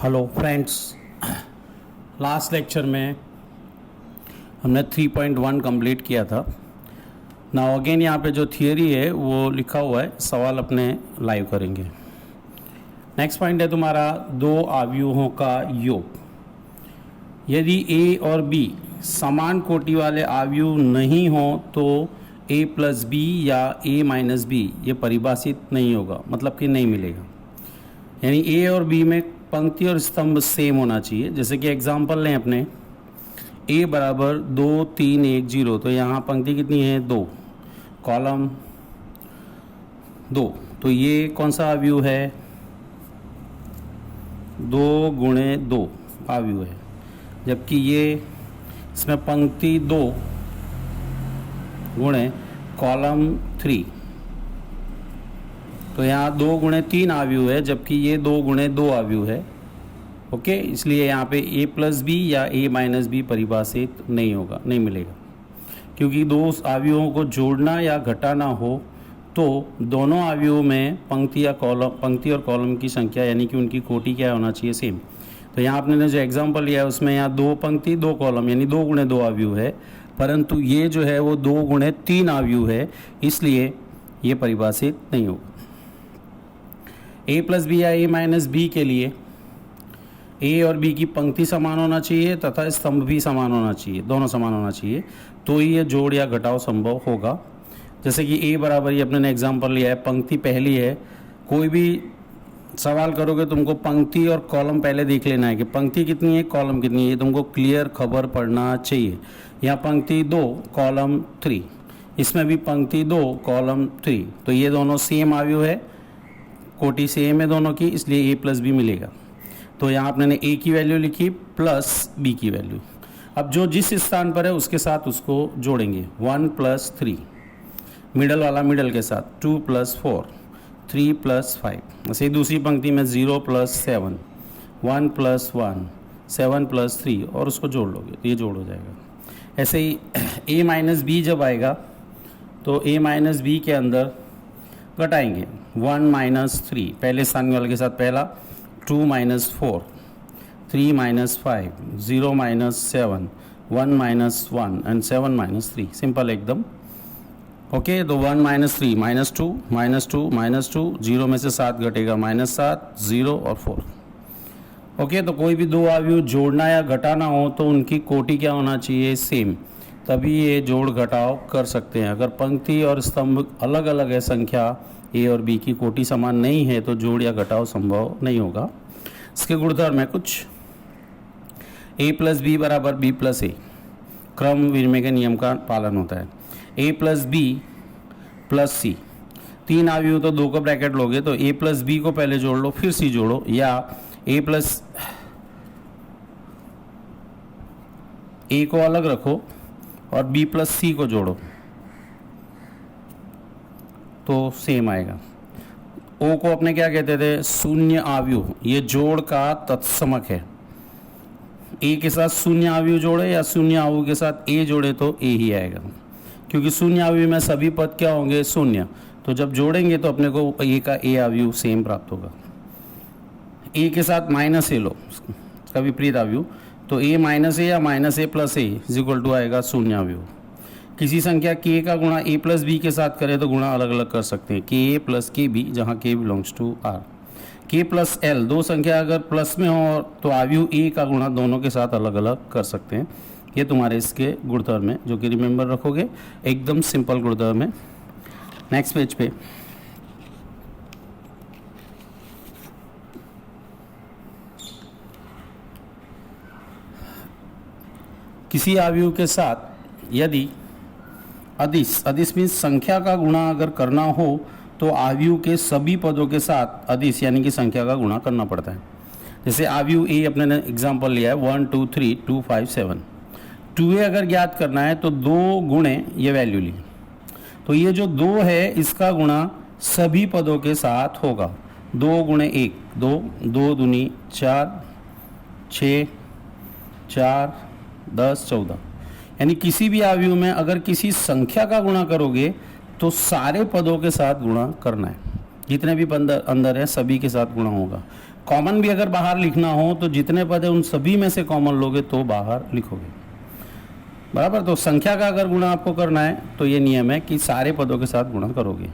Hello friends, last lecture में हमने 3.1 complete किया था। नाउ अगेन यहाँ पे जो थियरी है वो लिखा हुआ है, सवाल अपने लाइव करेंगे। नेक्स्ट पॉइंट है तुम्हारा दो आव्यूहों का योग। यदि ए और बी समान कोटि वाले आव्यूह नहीं हो तो a प्लस बी या a माइनस बी ये परिभाषित नहीं होगा, मतलब कि नहीं मिलेगा। यानी ए और बी में पंक्ति और स्तंभ सेम होना चाहिए। जैसे कि एग्जांपल लें अपने, a बराबर 2 3 1 0, तो यहाँ पंक्ति कितनी है 2, कॉलम 2, तो ये कौन सा आव्यूह है 2 गुणे 2 आव्यूह है। जबकि ये इसमें पंक्ति 2 गुणे कॉलम 3, तो यहाँ 2 गुणे 3 आव्यूह है, जबकि ये 2 गुणे 2 आव्यूह है। ओके, इसलिए यहाँ पे a प्लस बी या a माइनस बी परिभाषित नहीं होगा, नहीं मिलेगा। क्योंकि दो आव्यूहों को जोड़ना या घटाना हो तो दोनों आव्यूहों में पंक्ति और कॉलम की संख्या यानी कि उनकी कोटि क्या होना चाहिए, सेम। तो यहाँ आपने जो एग्जाम्पल लिया है उसमें यहाँ 2 पंक्ति 2 कॉलम यानी 2 गुणे 2 आव्यूह है, परंतु ये जो है वो 2 गुणे 3 आव्यूह है, इसलिए ये परिभाषित नहीं होगा। a प्लस बी या a माइनस बी के लिए a और b की पंक्ति समान होना चाहिए तथा स्तंभ भी समान होना चाहिए, दोनों समान होना चाहिए, तो ही ये जोड़ या घटाव संभव होगा। जैसे कि a बराबर, ये अपने ने एग्जाम्पल लिया है, पंक्ति पहली है। कोई भी सवाल करोगे तुमको पंक्ति और कॉलम पहले देख लेना है कि पंक्ति कितनी है कॉलम कितनी है, ये तुमको क्लियर खबर पड़ना चाहिए। यहाँ पंक्ति 2 कॉलम 3, इसमें भी पंक्ति 2 कॉलम 3, तो ये दोनों सेम आव्यूह है, कोटि सेम है दोनों की, इसलिए a प्लस बी मिलेगा। तो यहाँ आपने a की वैल्यू लिखी प्लस b की वैल्यू। अब जो जिस स्थान पर है उसके साथ उसको जोड़ेंगे। 1 प्लस 3, मिडल वाला मिडल के साथ 2 प्लस 4, 3 प्लस 5। ऐसे ही दूसरी पंक्ति में 0 प्लस 7, 1 प्लस 1, 7 प्लस 3, और उसको जोड़ लोगे तो ये जोड़ हो जाएगा। ऐसे ही a माइनस बी जब आएगा तो a माइनस बी के अंदर घटाएंगे। 1 माइनस 3 पहले स्थान वाले के साथ पहला, 2 minus 4, 3 minus 5, 0 minus 7, 1 minus 1 and 7 minus 3, simple एकदम। ओके, तो 1 माइनस 3 माइनस 2 माइनस 2 माइनस 2, 0 में से 7 घटेगा -7, 0 और 4। ओके, तो कोई भी दो आव्यूह जोड़ना या घटाना हो तो उनकी कोटि क्या होना चाहिए, सेम, तभी ये जोड़ घटाव कर सकते हैं। अगर पंक्ति और स्तंभ अलग अलग है, संख्या a और b की कोटि समान नहीं है, तो जोड़ या घटाव संभव नहीं होगा। इसके गुणधर्म है कुछ, a प्लस बी बराबर b प्लस a, क्रम विनिमय के नियम का पालन होता है। a plus b plus c, 3 आव्यूह तो 2 का ब्रैकेट लोगे तो a प्लस b को पहले जोड़ लो फिर c जोड़ो, या a प्लस a को अलग रखो और b प्लस c को जोड़ो तो सेम आएगा। o को अपने क्या कहते थे, शून्य आव्यूह, ये जोड़ का तत्समक है। a के साथ शून्य आव्यूह जोड़े या शून्य आव्यूह के साथ a जोड़े तो a ही आएगा, क्योंकि शून्य आव्यूह में सभी पद क्या होंगे, शून्य, तो जब जोड़ेंगे तो अपने को a का a आव्यूह सेम प्राप्त होगा। a के साथ माइनस a लो, इसका विपरीत आव्यूह, तो a माइनस a या minus a plus a is equal to आएगा शून्य आव्यूह। किसी संख्या k का गुणा a प्लस बी के साथ करें तो गुणा अलग अलग कर सकते हैं, k प्लस के बी, जहाँ k belongs to r। k plus l, दो संख्या अगर प्लस में हो तो आव्यूह a का गुणा दोनों के साथ अलग अलग कर सकते हैं। ये तुम्हारे इसके गुणधर्म है जो कि रिमेंबर रखोगे, एकदम सिंपल गुणधर्म है। नेक्स्ट पेज पे किसी आव्यूह के साथ यदि अदिश मीन्स संख्या का गुणा अगर करना हो तो आव्यूह के सभी पदों के साथ अदिश यानी कि संख्या का गुणा करना पड़ता है। जैसे आव्यूह a अपने ने एग्जांपल लिया है 1 2 3 2 5 7, 2a अगर ज्ञात करना है तो 2 गुणे ये वैल्यू ली, तो ये जो 2 है इसका गुणा सभी पदों के साथ होगा। 2 गुणे 1 2, 2 दूनी 4, 6 4 10 14, यानी किसी भी आव्यूह में अगर किसी संख्या का गुणा करोगे तो सारे पदों के साथ गुणा करना है। जितने भी अंदर है सभी के साथ गुणा होगा। कॉमन भी अगर बाहर लिखना हो तो जितने पद है उन सभी में से कॉमन लोगे तो बाहर लिखोगे, बराबर। तो संख्या का अगर गुणा आपको करना है तो ये नियम है कि सारे पदों के साथ गुणा करोगे।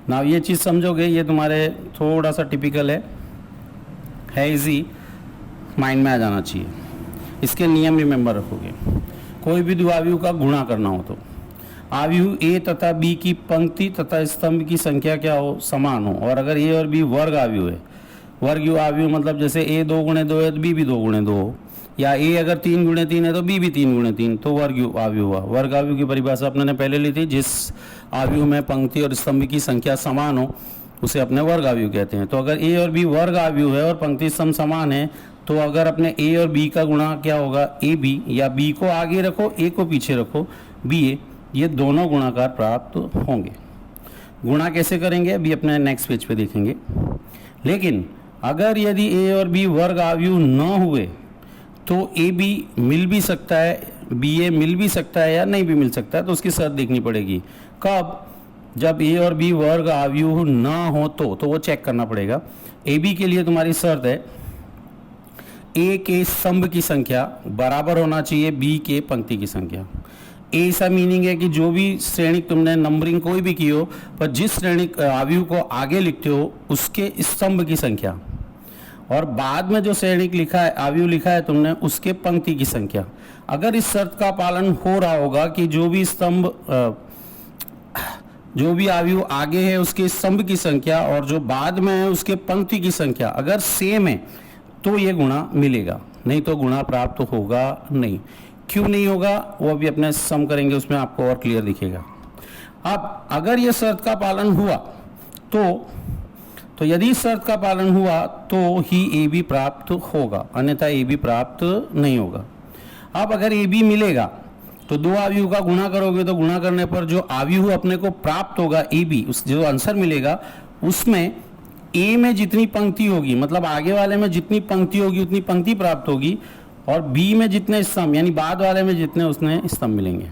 ना ये चीज़ समझोगे, ये तुम्हारे थोड़ा सा टिपिकल है इजी, माइंड में आ जाना चाहिए। इसके नियम रिमेंबर रखोगे। कोई भी द्विआव्यूह का गुणा करना हो तो आव्यूह ए तथा बी की पंक्ति तथा स्तंभ की संख्या क्या हो, समान हो। और अगर ए और बी वर्ग आव्यूह है, वर्ग आव्यूह मतलब जैसे ए 2 गुणे 2 है तो बी भी 2 गुणे 2 हो, या ए अगर 3 गुणे 3 है तो बी भी 3 गुणे 3, तो वर्ग आव्यूह हुआ। वर्ग आव्यूह की परिभाषा अपने ने पहले ली थी, जिस आव्यूह में पंक्ति और स्तंभ की संख्या समान हो उसे अपने वर्ग आव्यूह कहते हैं। तो अगर ए और बी वर्ग आव्यूह है और पंक्ति स्तंभ समान है तो अगर अपने ए और बी का गुणा क्या होगा, ए बी, या बी को आगे रखो ए को पीछे रखो बी ए, ये दोनों गुणाकार प्राप्त होंगे। गुणा कैसे करेंगे अभी अपने नेक्स्ट पेज पे देखेंगे। लेकिन अगर यदि ए और बी वर्ग आव्यूह न हुए तो ए बी मिल भी सकता है, बी ए मिल भी सकता है या नहीं भी मिल सकता है, तो उसकी शर्त देखनी पड़ेगी। कब? जब ए और बी वर्ग आव्यूह न हो तो वो चेक करना पड़ेगा। ए बी के लिए तुम्हारी शर्त है ए के स्तंभ की संख्या बराबर होना चाहिए बी के पंक्ति की संख्या। ए ऐसा मीनिंग है कि जो भी श्रेणी तुमने नंबरिंग कोई भी की हो, पर जिस श्रेणी आव्यूह को आगे लिखते हो उसके स्तंभ की संख्या, और बाद में जो श्रेणी लिखा है आव्यूह लिखा है तुमने उसके पंक्ति की संख्या। अगर इस शर्त का पालन हो रहा होगा कि जो भी स्तंभ जो भी आव्यूह आगे है उसके स्तंभ की संख्या और जो बाद में है उसके पंक्ति की संख्या अगर सेम है तो ये गुणा मिलेगा, नहीं तो गुणा प्राप्त होगा नहीं। क्यों नहीं होगा वो अभी अपने सम करेंगे, उसमें आपको और क्लियर दिखेगा। अब अगर ये शर्त का पालन हुआ तो यदि शर्त का पालन हुआ तो ही ए बी प्राप्त होगा, अन्यथा ए बी प्राप्त नहीं होगा। अब अगर ए बी मिलेगा तो दो आव्यूह का गुणा करोगे तो गुणा करने पर जो आव्यूह अपने को प्राप्त होगा ए बी, उस जो आंसर मिलेगा उसमें ए में जितनी पंक्ति होगी, मतलब आगे वाले में जितनी पंक्ति होगी उतनी पंक्ति प्राप्त होगी, और बी में जितने स्तंभ यानी बाद वाले में जितने उसने स्तंभ मिलेंगे।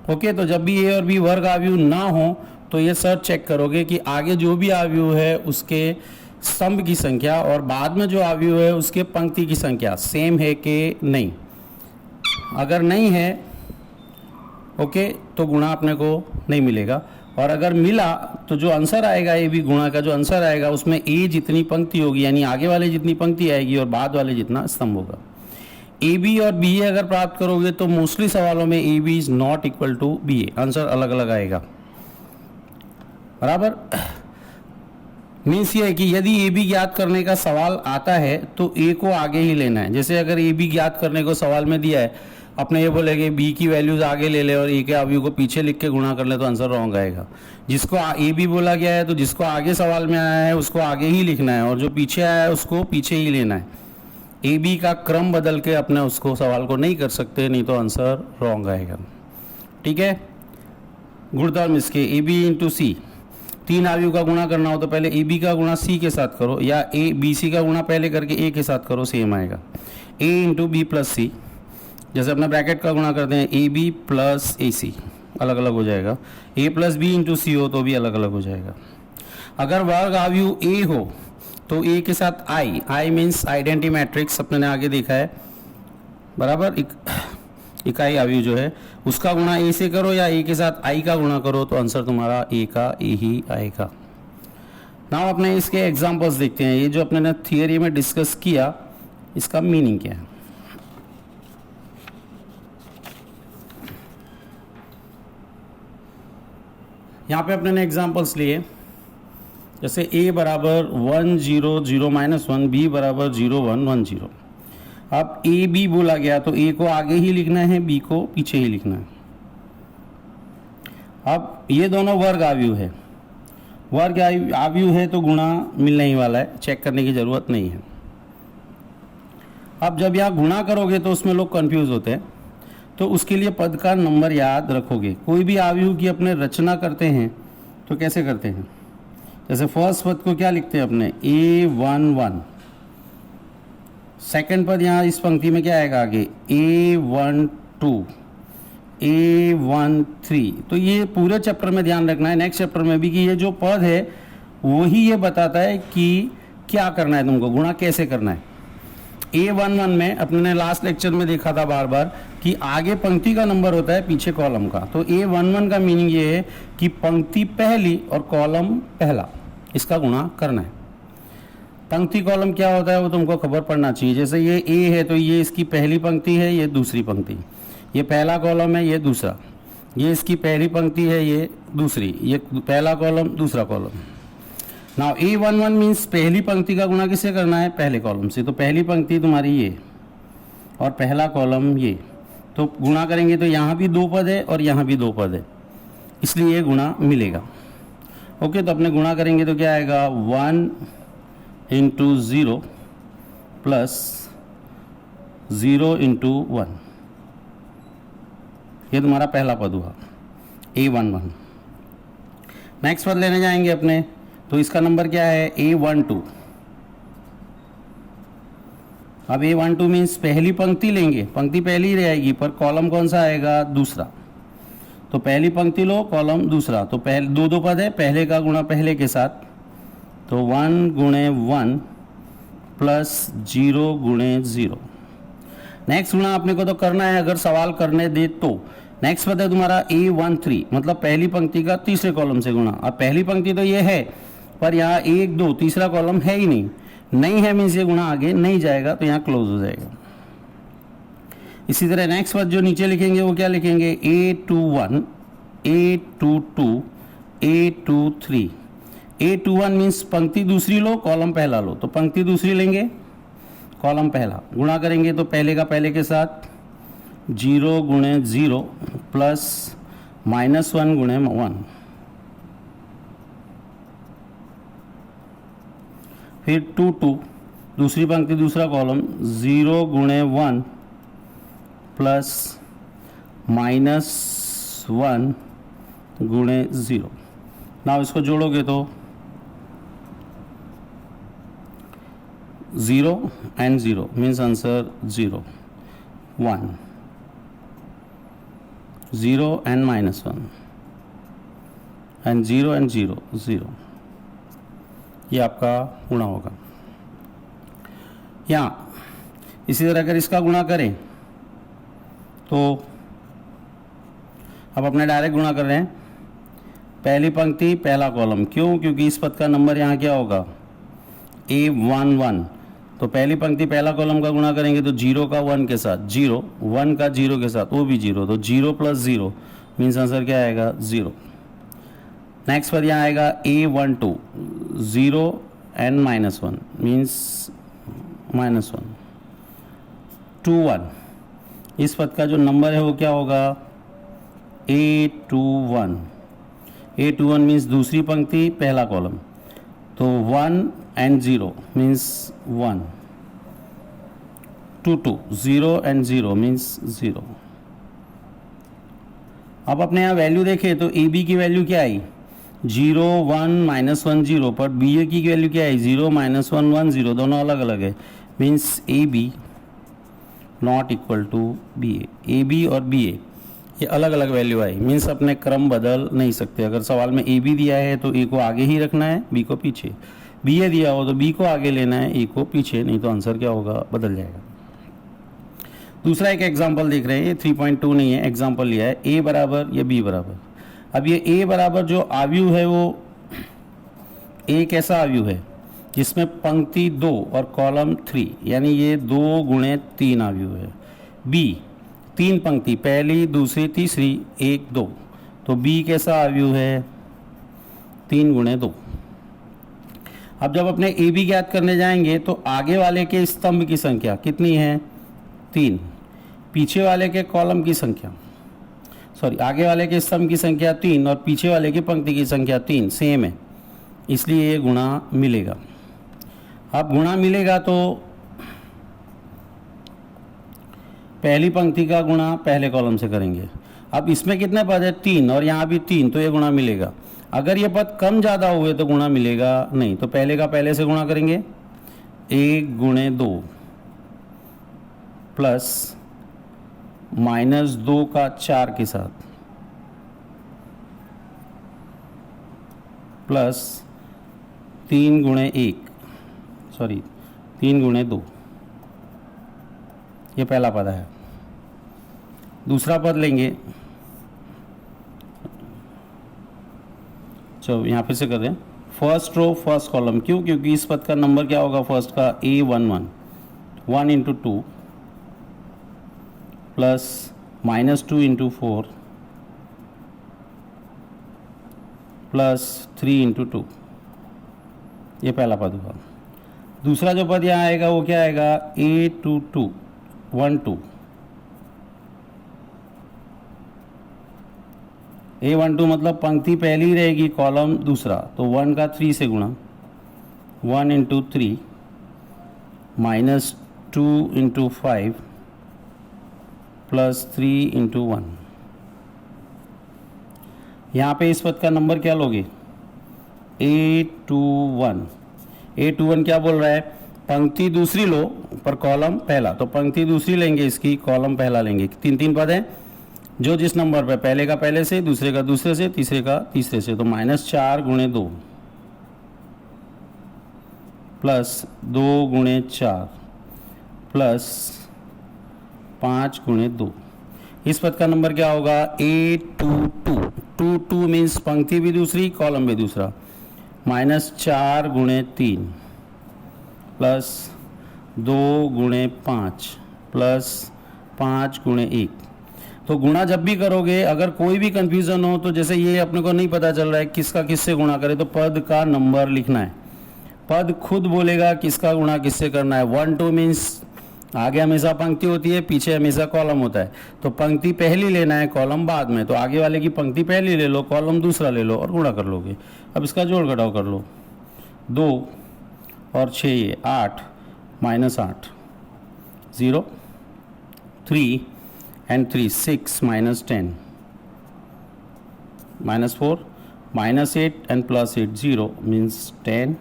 ओके, तो जब भी ए और बी वर्ग आव्यूह ना हो तो ये शर्त चेक करोगे कि आगे जो भी आव्यूह है उसके स्तंभ की संख्या और बाद में जो आव्यूह है उसके पंक्ति की संख्या सेम है कि नहीं। अगर नहीं है ओके तो गुणा अपने को नहीं मिलेगा, और अगर मिला तो जो आंसर आएगा ए बी गुणा का जो आंसर आएगा उसमें ए जितनी पंक्ति होगी यानी आगे वाले जितनी पंक्ति आएगी और बाद वाले जितना स्तंभ होगा। ए बी और बी ए अगर प्राप्त करोगे तो मोस्टली सवालों में A B is not equal to B A, answer अलग अलग आएगा, बराबर। मीन्स ये है कि यदि ए बी ज्ञात करने का सवाल आता है तो ए को आगे ही लेना है। जैसे अगर ए बी ज्ञात करने को सवाल में दिया है, अपने ये बोलेंगे बी की वैल्यूज आगे ले ले और ए के आव्यूह को पीछे लिख के गुणा कर ले तो आंसर रॉन्ग आएगा। जिसको ए बी बोला गया है तो जिसको आगे सवाल में आया है उसको आगे ही लिखना है और जो पीछे आया है उसको पीछे ही लेना है। ए बी का क्रम बदल के अपने उसको सवाल को नहीं कर सकते, नहीं तो आंसर रॉन्ग आएगा। ठीक है, गुण टर्म इसके ए बी इंटू सी, तीन आव्यूह का गुणा करना हो तो पहले ए बी का गुणा सी के साथ करो या ए बी सी का गुणा पहले करके ए के साथ करो, सेम आएगा। ए इंटू बी प्लस सी, जैसे अपना ब्रैकेट का गुणा करते हैं ए बी प्लस ए सी, अलग अलग हो जाएगा। ए प्लस बी इंटू सी हो तो भी अलग अलग हो जाएगा। अगर वर्ग आव्यूह ए हो तो ए के साथ आई मीन्स आइडेंटिटी मैट्रिक्स अपने ने आगे देखा है, बराबर। इकाई आव्यूह जो है उसका गुणा ए से करो या ए के साथ आई का गुणा करो तो आंसर तुम्हारा ए का ए ही आएगा। नाउ अपने इसके एग्जांपल्स देखते हैं। ये जो अपने ने थियरी में डिस्कस किया इसका मीनिंग क्या है। यहाँ पे अपने ने एग्जांपल्स लिए, जैसे a बराबर 1 0 0 -1, b बराबर 0 1 1 0। अब ए बी बोला गया तो ए को आगे ही लिखना है, बी को पीछे ही लिखना है। अब ये दोनों वर्ग आव्यूह है, वर्ग आव्यूह है तो गुणा मिलने ही वाला है, चेक करने की जरूरत नहीं है। अब जब यहाँ गुणा करोगे तो उसमें लोग कंफ्यूज होते हैं, तो उसके लिए पद का नंबर याद रखोगे। कोई भी आव्यूह की अपने रचना करते हैं तो कैसे करते हैं, जैसे फर्स्ट पद को क्या लिखते हैं अपने A1 1, सेकंड पद यहाँ इस पंक्ति में क्या आएगा आगे A1 2 A1 3। तो ये पूरे चैप्टर में ध्यान रखना है, नेक्स्ट चैप्टर में भी, कि ये जो पद है वही ये बताता है कि क्या करना है तुमको, गुणा कैसे करना है। A11 में अपने ने लास्ट लेक्चर में देखा था बार बार कि आगे पंक्ति का नंबर होता है पीछे कॉलम का। तो A11 का मीनिंग ये है कि पंक्ति पहली और कॉलम पहला, इसका गुणा करना है। पंक्ति कॉलम क्या होता है वो तुमको खबर पड़ना चाहिए। जैसे ये A है तो ये इसकी पहली पंक्ति है, ये दूसरी पंक्ति, ये पहला कॉलम है, ये दूसरा, ये इसकी पहली पंक्ति है, ये दूसरी, ये पहला कॉलम दूसरा कॉलम। नाउ A11 मीन्स पहली पंक्ति का गुणा किससे करना है, पहले कॉलम से। तो पहली पंक्ति तुम्हारी ये और पहला कॉलम ये, तो गुणा करेंगे तो यहाँ भी दो पद है और यहाँ भी दो पद है, इसलिए ये गुणा मिलेगा। ओके, तो अपने गुणा करेंगे तो क्या आएगा, 1 इंटू 0 प्लस 0 इंटू 1, ये तुम्हारा पहला पद हुआ A11। नेक्स्ट पद लेने जाएंगे अपने, तो इसका नंबर क्या है, A12। अब A12 मीन्स पहली पंक्ति लेंगे, पंक्ति पहली ही रहेगी पर कॉलम कौन सा आएगा, दूसरा। तो पहली पंक्ति लो, कॉलम दूसरा, तो पहले दो पद है, पहले का गुणा पहले के साथ, तो 1 गुणे 1 प्लस 0 गुणे 0। नेक्स्ट गुणा अपने को तो करना है, अगर सवाल करने दे तो। नेक्स्ट पद है तुम्हारा A13, मतलब पहली पंक्ति का तीसरे कॉलम से गुणा। अब पहली पंक्ति तो ये है पर यहाँ 1 2 तीसरा कॉलम है ही नहीं है मीन्स ये गुणा आगे नहीं जाएगा, तो यहाँ क्लोज हो जाएगा। इसी तरह नेक्स्ट पद जो नीचे लिखेंगे वो क्या लिखेंगे, A21 A22 A23। A21 means पंक्ति दूसरी लो, कॉलम पहला लो, तो पंक्ति दूसरी लेंगे, कॉलम पहला, गुणा करेंगे तो पहले का पहले के साथ 0 गुणे 0 प्लस -1 गुणे 1, फिर 2 2 दूसरी पंक्ति दूसरा कॉलम 0 गुणे 1 प्लस -1 गुणे 0। ना इसको जोड़ोगे तो 0 and 0 means answer 0 1 0 and -1 and 0 and 0 0, ये आपका गुणा होगा। यहाँ इसी तरह अगर इसका गुणा करें तो अब अपने डायरेक्ट गुणा कर रहे हैं, पहली पंक्ति पहला कॉलम, क्यों, क्योंकि इस पद का नंबर यहाँ क्या होगा, A11। तो पहली पंक्ति पहला कॉलम का गुणा करेंगे तो 0 का 1 के साथ 0, 1 का 0 के साथ वो भी 0, तो 0 प्लस 0 मीन्स आंसर क्या आएगा, 0। नेक्स्ट पर यहाँ आएगा A12 0 and -1 मीन्स -1 2 1, इस पद का जो नंबर है वो क्या होगा, A21। A21 मीन्स दूसरी पंक्ति पहला कॉलम, तो 1 and 0 मीन्स 1, 2 2 0 and 0 मीन्स 0। अब अपने यहाँ वैल्यू देखें तो AB की वैल्यू क्या आई, 0 1 -1 0, पर BA की वैल्यू क्या आई, 0 -1 1 0, दोनों अलग अलग है, means AB not equal to BA। AB और BA ये अलग अलग वैल्यू आई, मीन्स अपने क्रम बदल नहीं सकते। अगर सवाल में AB दिया है तो A को आगे ही रखना है, B को पीछे, BA दिया हो तो B को आगे लेना है, A को पीछे, नहीं तो आंसर क्या होगा, बदल जाएगा। दूसरा एक एग्जाम्पल देख रहे हैं, ये 3.2 नहीं है, एग्जाम्पल लिया है, A बराबर या B बराबर। अब ये A बराबर जो आव्यूह है वो एक ऐसा आव्यूह है जिसमें पंक्ति 2 और कॉलम 3, यानी ये 2 गुणे 3 आव्यूह है। B 3 पंक्ति, पहली दूसरी तीसरी 1 2, तो B कैसा आव्यूह है, 3 गुणे 2। अब जब अपने AB ज्ञात करने जाएंगे तो आगे वाले के स्तंभ की संख्या कितनी है, 3, पीछे वाले के कॉलम की संख्या, सॉरी आगे वाले के स्तंभ की संख्या 3 और पीछे वाले की पंक्ति की संख्या 3 सेम है, इसलिए ये गुणा मिलेगा। अब गुणा मिलेगा तो पहली पंक्ति का गुणा पहले कॉलम से करेंगे। अब इसमें कितने पद है, 3, और यहाँ भी 3, तो ये गुणा मिलेगा। अगर ये पद कम ज़्यादा हुए तो गुणा मिलेगा नहीं, तो पहले का पहले से गुणा करेंगे, 1 गुणे 2 प्लस -2 का 4 के साथ प्लस 3 गुणे 1 सॉरी 3 गुणे 2, ये पहला पद है। दूसरा पद लेंगे, चलो यहाँ फिर से कर दें, फर्स्ट रो फर्स्ट कॉलम। क्यों? क्योंकि इस पद का नंबर क्या होगा फर्स्ट का, A11, 1 into 2 plus -2 into 4 plus 3 into 2, ये पहला पद हुआ। दूसरा जो पद यहाँ आएगा वो क्या आएगा, A22, 1 2, A12 मतलब पंक्ति पहली रहेगी, कॉलम दूसरा, तो 1 का 3 से गुणा, 1 इंटू 3 -2 इंटू 5 प्लस 3 इंटू 1। यहाँ पे इस पद का नंबर क्या लोगे, A21। A21 क्या बोल रहा है, पंक्ति दूसरी लो पर कॉलम पहला, तो पंक्ति दूसरी लेंगे इसकी, कॉलम पहला लेंगे। 3 पद हैं, जो जिस नंबर पे, पहले का पहले से, दूसरे का दूसरे से, तीसरे का तीसरे से, तो -4 गुणे 2 प्लस 2 गुणे 4 प्लस 5 गुणे 2। इस पद का नंबर क्या होगा, A22। 22 मीन्स पंक्ति भी दूसरी, कॉलम भी दूसरा, -4 गुणे 3 प्लस 2 गुणे 5 प्लस 5 गुणे 1। तो गुणा जब भी करोगे, अगर कोई भी कंफ्यूजन हो, तो जैसे ये अपने को नहीं पता चल रहा है किसका किससे गुणा करे, तो पद का नंबर लिखना है। पद खुद बोलेगा किसका गुणा किससे करना है। 1 2 मीन्स आगे हमेशा पंक्ति होती है, पीछे हमेशा कॉलम होता है, तो पंक्ति पहली लेना है, कॉलम बाद में। तो आगे वाले की पंक्ति पहली ले लो, कॉलम दूसरा ले लो और गुणा कर लोगे। अब इसका जोड़ घटाव कर लो, 2 और 6 ये 8 -8 0 3 and 3 6 -10 -4 -8 and plus 8 0 means 10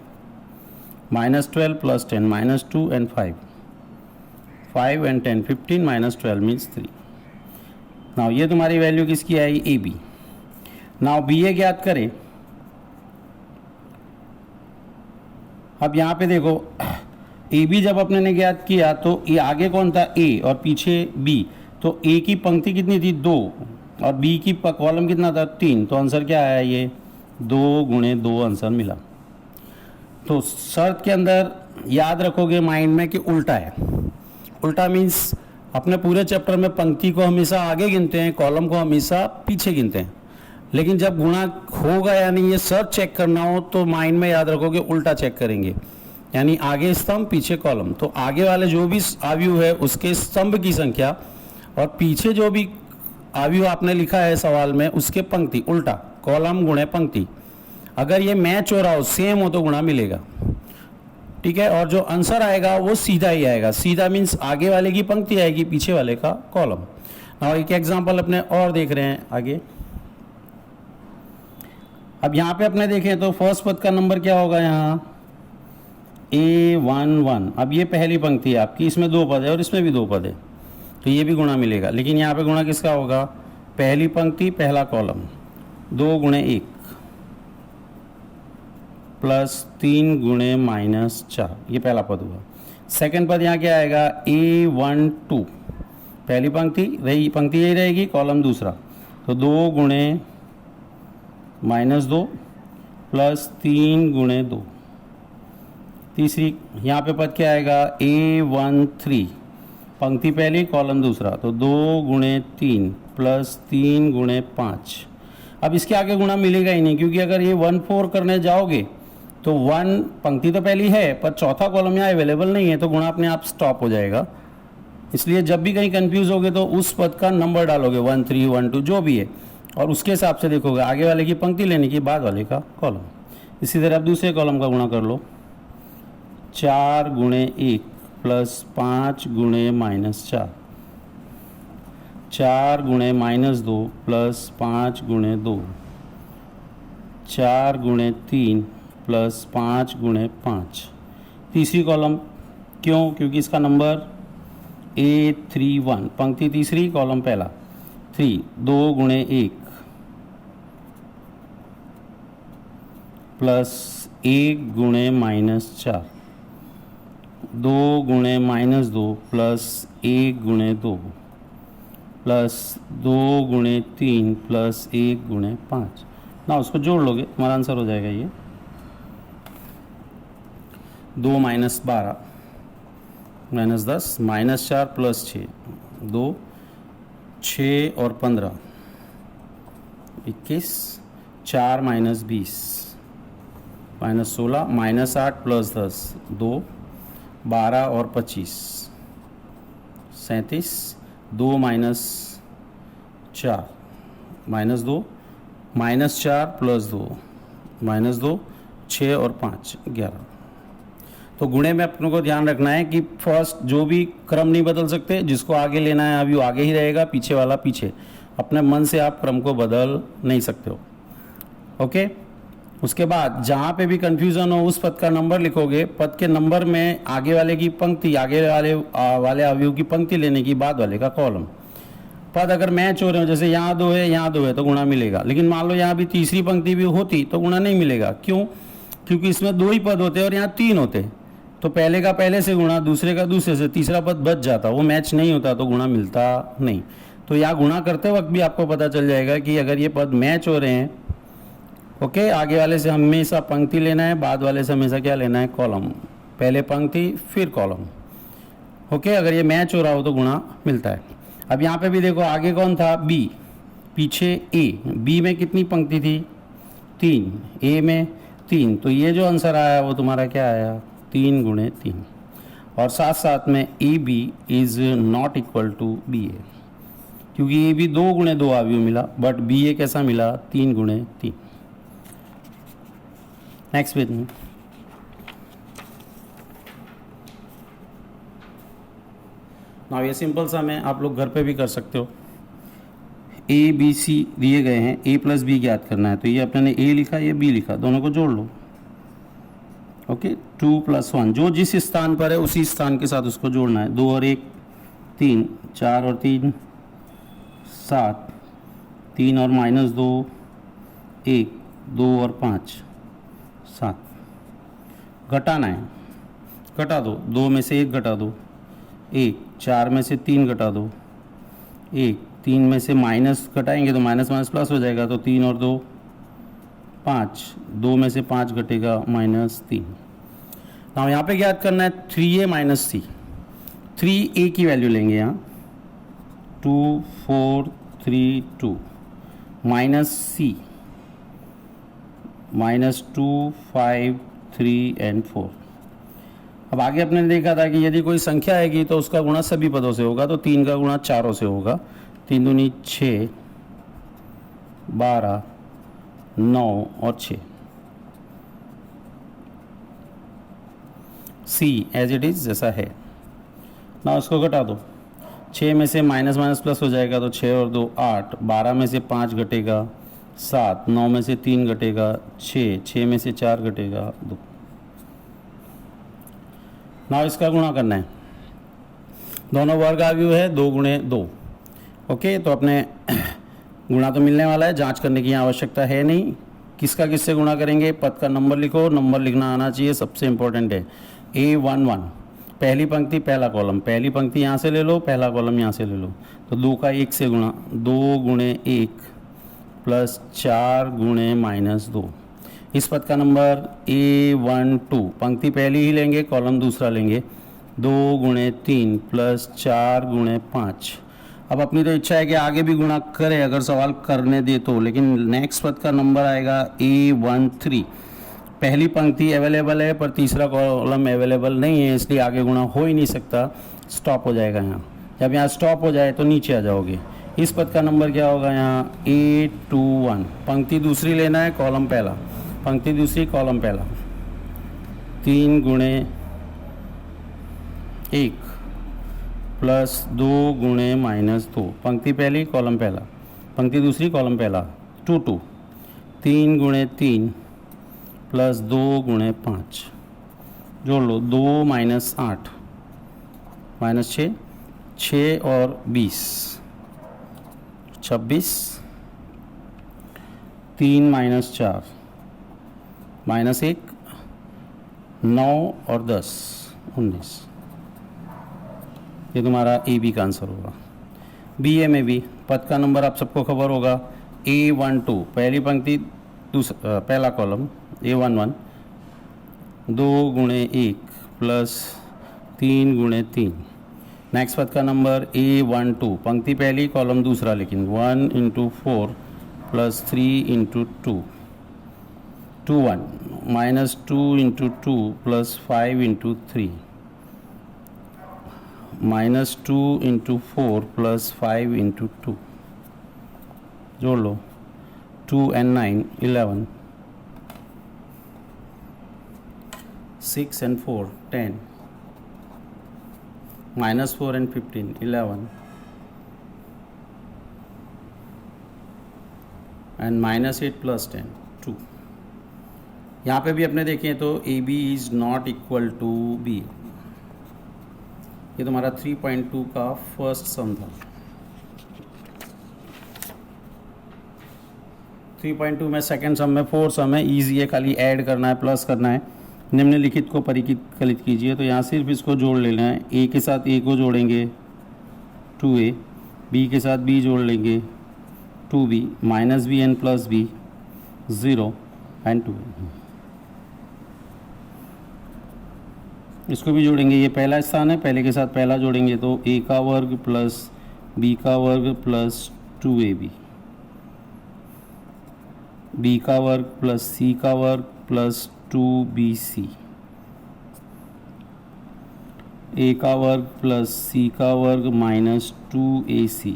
-12 plus 10 -2 and 5 5 and 10 15 -12 means 3। Now ये तुम्हारी वैल्यू किसकी आई, AB। नाउ BA ज्ञात करें। अब यहाँ पे देखो, AB जब अपने ने ज्ञात किया तो ये आगे कौन था, A, और पीछे B, तो A की पंक्ति कितनी थी, 2, और B की कॉलम कितना था, 3। तो आंसर क्या आया, ये 2 गुणे 2 आंसर मिला। तो शर्त के अंदर याद रखोगे माइंड में कि उल्टा है। उल्टा मीन्स अपने पूरे चैप्टर में पंक्ति को हमेशा आगे गिनते हैं, कॉलम को हमेशा पीछे गिनते हैं, लेकिन जब गुणा होगा या नहीं ये शर्त चेक करना हो तो माइंड में याद रखोगे उल्टा चेक करेंगे, यानी आगे स्तंभ पीछे कॉलम। तो आगे वाले जो भी आव्यूह है उसके स्तंभ की संख्या, और पीछे जो भी आव्यूह आपने लिखा है सवाल में उसके पंक्ति, उल्टा कॉलम गुणे पंक्ति। अगर ये मैच हो रहा हो, सेम हो, तो गुणा मिलेगा, ठीक है। और जो आंसर आएगा वो सीधा ही आएगा। सीधा मीन्स आगे वाले की पंक्ति आएगी, पीछे वाले का कॉलम। और एक एग्जांपल अपने और देख रहे हैं आगे। अब यहाँ पे अपने देखें तो फर्स्ट पद का नंबर क्या होगा, यहाँ A11। अब ये पहली पंक्ति है आपकी, इसमें 2 पद है और इसमें भी 2 पद है, तो ये भी गुणा मिलेगा। लेकिन यहाँ पे गुणा किसका होगा, पहली पंक्ति पहला कॉलम, 2 गुणे 1 प्लस 3 गुणे -4, ये पहला पद हुआ। सेकंड पद यहाँ क्या आएगा, A12, पहली पंक्ति रही, पंक्ति यही रहेगी, कॉलम दूसरा, तो 2 गुणे -2 प्लस 3 गुणे 2। तीसरी यहाँ पे पद क्या आएगा, A13, पंक्ति पहली कॉलम दूसरा, तो 2 गुणे 3 प्लस 3 गुणे 5। अब इसके आगे गुणा मिलेगा ही नहीं, क्योंकि अगर ये 1 4 करने जाओगे तो 1 पंक्ति तो पहली है पर चौथा कॉलम यहाँ अवेलेबल नहीं है, तो गुणा अपने आप स्टॉप हो जाएगा। इसलिए जब भी कहीं कंफ्यूज होगे तो उस पद का नंबर डालोगे, 1 3 1 2 जो भी है, और उसके हिसाब से देखोगे आगे वाले की पंक्ति लेने के बाद वाले का कॉलम। इसी तरह अब दूसरे कॉलम का गुणा कर लो, 4 गुणे 1 प्लस 5 गुणे -4, 4 गुणे -2 प्लस 5 गुणे 2, 4 गुणे 3 प्लस 5 गुणे 5। तीसरी कॉलम, क्यों, क्योंकि इसका नंबर A31, पंक्ति तीसरी कॉलम पहला, 3, 2 गुणे 1 प्लस 1 गुणे -4, 2 गुणे -2 प्लस 1 गुणे 2 प्लस 2 गुणे 3 प्लस 1 गुणे 5 ना, उसको जोड़ लोगे तुम्हारा आंसर हो जाएगा ये 2 - 12 -10 -4 प्लस 6 2 6 और 15 21 4 - 20 -16 -8 प्लस 10 2 12 और 25 37 2 - 4 -2 -4 प्लस 2 -2 6 और 5 11। तो गुणे में अपने को ध्यान रखना है कि फर्स्ट जो भी क्रम नहीं बदल सकते, जिसको आगे लेना है अभी वो आगे ही रहेगा, पीछे वाला पीछे। अपने मन से आप क्रम को बदल नहीं सकते हो। ओके, उसके बाद जहाँ पे भी कंफ्यूजन हो उस पद का नंबर लिखोगे। पद के नंबर में आगे वाले की पंक्ति, आगे वाले अवयव की पंक्ति लेने की बाद वाले का कॉलम। पद अगर मैच हो रहे हो, जैसे यहाँ 2 है यहाँ 2 है तो गुणा मिलेगा, लेकिन मान लो यहाँ भी तीसरी पंक्ति भी होती तो गुणा नहीं मिलेगा। क्यों? क्योंकि इसमें 2 ही पद होते और यहाँ 3 होते, तो पहले का पहले से गुणा, दूसरे का दूसरे से, तीसरा पद बच जाता, वो मैच नहीं होता तो गुणा मिलता नहीं। तो यहाँ गुणा करते वक्त भी आपको पता चल जाएगा कि अगर ये पद मैच हो रहे हैं, ओके, आगे वाले से हमेशा पंक्ति लेना है, बाद वाले से हमेशा क्या लेना है, कॉलम। पहले पंक्ति फिर कॉलम। ओके, अगर ये मैच हो रहा हो तो गुणा मिलता है। अब यहाँ पे भी देखो, आगे कौन था, बी, पीछे ए। बी में कितनी पंक्ति थी, 3, ए में 3, तो ये जो आंसर आया वो तुम्हारा क्या आया, 3 गुणे 3। और साथ साथ में A B is not equal to B A, क्योंकि ए बी 2 गुणे 2 अवयव मिला, बट बी ए कैसा मिला, 3 गुणे 3। नेक्स्ट पेज में ना, ये सिंपल सा में आप लोग घर पे भी कर सकते हो। ए बी सी दिए गए हैं, ए प्लस बी ज्ञात करना है, तो ये अपने ने ए लिखा, ये बी लिखा, दोनों को जोड़ लो। ओके, 2 + 1 जो जिस स्थान पर है उसी स्थान के साथ उसको जोड़ना है। 2 और 1 3, 4 और 3 7, 3 और -2 1, 2 और 5 7। घटाना है, घटा दो, 2 में से 1 घटा दो, 1, 4 में से 3 घटा दो, 1, 3 में से माइनस घटाएंगे तो माइनस माइनस प्लस हो जाएगा, तो 3 और 2 5, 2 में से 5 घटेगा -3। now यहाँ पे याद करना है 3a - c, 3a की वैल्यू लेंगे यहाँ 2 4 3 2 -c -2 5 3 and 4। अब आगे अपने देखा था कि यदि कोई संख्या आएगी तो उसका गुणा सभी पदों से होगा, तो 3 का गुणा चारों से होगा। 3 दूनी 6, 12 9 और 6। सी एज इट इज जैसा है ना, उसको घटा दो। 6 में से माइनस माइनस प्लस हो जाएगा, तो 6 और 2 8, 12 में से 5 घटेगा 7, 9 में से 3 घटेगा 6, 6 में से 4 घटेगा 2। ना इसका गुणा करना है, दोनों वर्ग अवयव है, 2 गुणे 2। ओके, तो अपने गुणा तो मिलने वाला है, जांच करने की आवश्यकता है नहीं। किसका किससे गुणा करेंगे, पद का नंबर लिखो, नंबर लिखना आना चाहिए, सबसे इंपॉर्टेंट है। A11 पहली पंक्ति पहला कॉलम, पहली पंक्ति यहाँ से ले लो, पहला कॉलम यहाँ से ले लो, तो 2 का 1 से गुणा, 2 गुणे 1 प्लस 4 गुणे -2। इस पद का नंबर A12, पंक्ति पहली ही लेंगे, कॉलम दूसरा लेंगे, 2 गुणे 3 प्लस 4 गुणे 5। अब अपनी तो इच्छा है कि आगे भी गुणा करें अगर सवाल करने दे तो, लेकिन नेक्स्ट पद का नंबर आएगा A13। पहली पंक्ति अवेलेबल है पर तीसरा कॉलम अवेलेबल नहीं है, इसलिए आगे गुणा हो ही नहीं सकता, स्टॉप हो जाएगा यहाँ। जब यहाँ स्टॉप हो जाए तो नीचे आ जाओगे। इस पद का नंबर क्या होगा यहाँ, A21। पंक्ति दूसरी लेना है, कॉलम पहला, पंक्ति दूसरी कॉलम पहला, 3 गुणे 1 प्लस 2 गुणे -2, पंक्ति पहली कॉलम पहला, पंक्ति दूसरी कॉलम पहला, 2 2, 3 गुणे 3 प्लस 2 गुणे 5, जोड़ लो, 2 - 8 -6, 6 और 20 26, 3 - 4 -1 9 और 10 19। ये तुम्हारा ए बी का आंसर होगा। बी ए में भी पद का नंबर आप सबको खबर होगा A12, पहली पंक्ति पहला कॉलम A11, 2 गुणे 1 प्लस 3 गुणे 3। नेक्स्ट पद का नंबर A12, पंक्ति पहली कॉलम दूसरा, लेकिन 1 into 4 plus 3 into 2, 2 1 minus 2 into 2 plus 5 into 3 minus 2 into 4 plus 5 into 2, जोड़ लो 2 and 9 11, 6 and 4 10, minus 4 and 15 11, and minus 8 plus 10 2। यहाँ पे भी अपने देखें तो A B is not equal to B. ये तुम्हारा 3.2 का फर्स्ट सम था। 3.2 में सेकंड सम में 4 सम है, ईजी है, खाली ऐड करना है, प्लस करना है। निम्नलिखित को परिकलित कीजिए, तो यहाँ सिर्फ इसको जोड़ लेना है। ए के साथ ए को जोड़ेंगे 2a, बी के साथ बी जोड़ लेंगे 2b, minus B N plus B 0 and 2। इसको भी जोड़ेंगे, ये पहला स्थान है, पहले के साथ पहला जोड़ेंगे तो a का वर्ग प्लस b का वर्ग प्लस 2ab, b का वर्ग प्लस c का वर्ग प्लस 2bc, a का वर्ग प्लस c का वर्ग माइनस 2ac,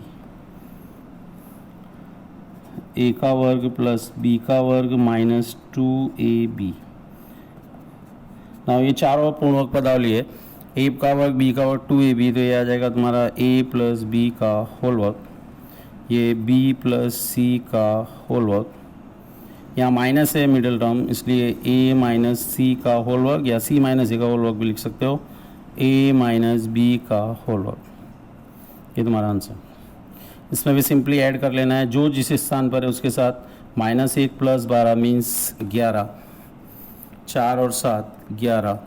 a का वर्ग प्लस b का वर्ग माइनस 2ab। ना ये चारों पूर्णवर्ग पदावली है, a का वर्ग b का वर्ग 2ab, तो ये आ जाएगा तुम्हारा a प्लस b का होल वर्ग, ये b प्लस c का होल वर्ग, यहाँ माइनस है मिडिल टर्म इसलिए a माइनस c का होल वर्ग, या c माइनस a का होल वर्ग भी लिख सकते हो, a माइनस b का होल वर्ग। ये तुम्हारा आंसर। इसमें भी सिंपली ऐड कर लेना है, जो जिस स्थान पर है उसके साथ। माइनस 1 प्लस 12 मीन्स 11, 4 और 7 11,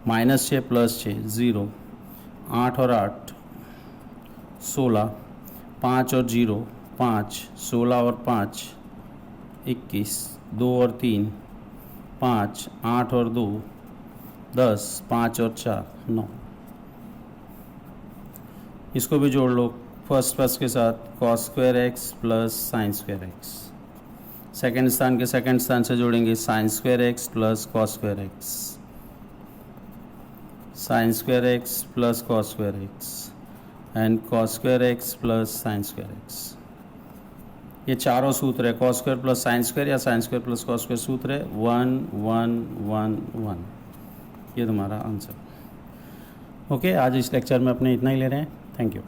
माइनस 6 प्लस 6 0, 8 और 8 16, 5 और 0 5, 16 और 5 21, 2 और 3 5, 8 और 2 10, 5 और 4 9। इसको भी जोड़ लो फर्स्ट के साथ, cos square x plus sine square x. Second स्थान के सेकेंड स्थान से जोड़ेंगे sine square x plus cos square x, sine square x plus cos square x and cos square x plus sine square x. ये चारों सूत्र है, cos square plus sine square या sine square plus cos square सूत्र है 1 1 1 1। ये तुम्हारा answer. Okay, आज इस लेक्चर में अपने इतना ही ले रहे हैं। Thank you.